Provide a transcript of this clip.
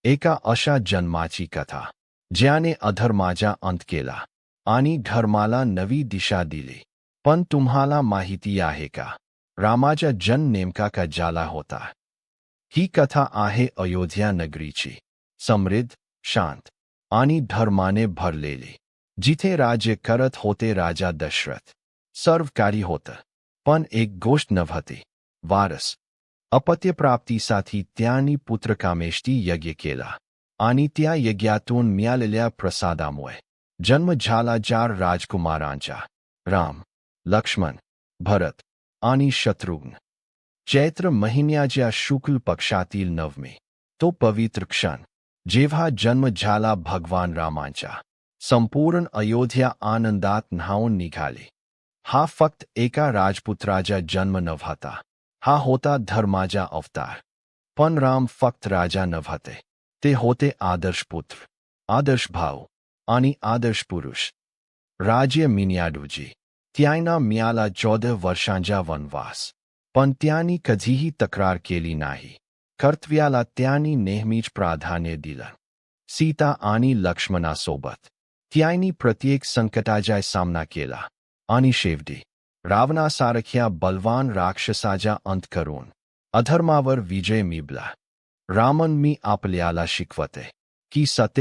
एका अशा जन्माची कथा ज्याने अधर्माचा अंत केला आणि धर्माला नवी दिशा दिली. पण तुम्हाला माहिती आहे का, रामाचा जन्म नेमका का झाला होता? ही कथा आहे अयोध्या नगरीची, समृद्ध, शांत आणि धर्माने भरलेली, जिथे राज्य करत होते राजा दशरथ. सर्व काही होतं, पण एक गोष्ट नव्हती, वारस. अपत्यप्राप्तीसाठी त्यांनी पुत्रकामेष्टी यज्ञ केला आणि त्या यज्ञातून मिळालेल्या प्रसादामुळे जन्म झाला 4 राजकुमारांचा, राम, लक्ष्मण, भरत आणि शत्रुघ्न. चैत्र महिन्याच्या शुक्ल पक्षातील नवमी, तो पवित्र क्षण जेव्हा जन्म झाला भगवान रामांचा, संपूर्ण अयोध्या आनंदात न्हाऊन निघाली. हा फक्त एका राजपुत्राचा जन्म नव्हता, हा होता धर्माचा अवतार. पण राम फक्त राजा नव्हते, ते होते आदर्श पुत्र, आदर्श भाऊ आणि आदर्श पुरुष. राज्य मिळण्याऐवजी त्यांना मिळाला 14 वर्षांचा वनवास, पण त्यांनी कधीही तक्रार केली नाही. कर्तव्याला त्यांनी नेहमीच प्राधान्य दिलं. सीता आणि लक्ष्मणासोबत त्यांनी प्रत्येक संकटाचा सामना केला आणि शेवटी रावणासारख्या बलवान राक्षसाचा अंत करून अधर्मावर विजय मिळवला. रामन मी आपल्याला शिकवते की सत्य